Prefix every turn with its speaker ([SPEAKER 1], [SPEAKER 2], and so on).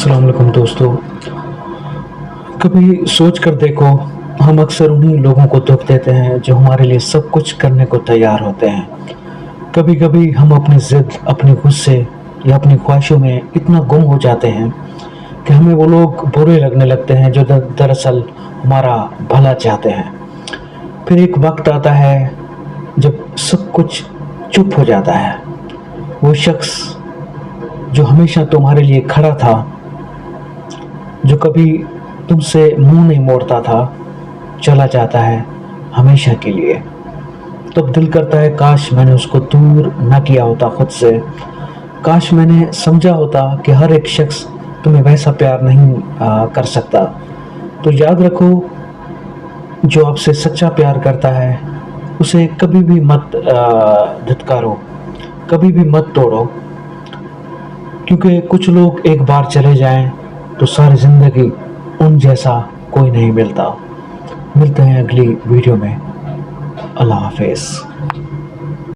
[SPEAKER 1] अस्सलाम वालेकुम दोस्तों। कभी सोच कर देखो, हम अक्सर उन्हीं लोगों को दुख देते हैं जो हमारे लिए सब कुछ करने को तैयार होते हैं। कभी कभी हम अपनी ज़िद, अपने गुस्से या अपनी ख्वाहिशों में इतना गुम हो जाते हैं कि हमें वो लोग बुरे लगने लगते हैं जो दरअसल हमारा भला चाहते हैं। फिर एक वक्त आता है जब सब कुछ चुप हो जाता है। वो शख्स जो हमेशा तुम्हारे लिए खड़ा था, जो कभी तुमसे मुंह नहीं मोड़ता था, चला जाता है हमेशा के लिए। तब दिल करता है काश मैंने उसको दूर न किया होता खुद से। काश मैंने समझा होता कि हर एक शख्स तुम्हें वैसा प्यार नहीं कर सकता। तो याद रखो, जो आपसे सच्चा प्यार करता है उसे कभी भी मत धिक्कारो, कभी भी मत तोड़ो। क्योंकि कुछ लोग एक बार चले जाएं तो सारी ज़िंदगी उन जैसा कोई नहीं मिलता। मिलते हैं अगली वीडियो में। अल्लाह हाफिज़।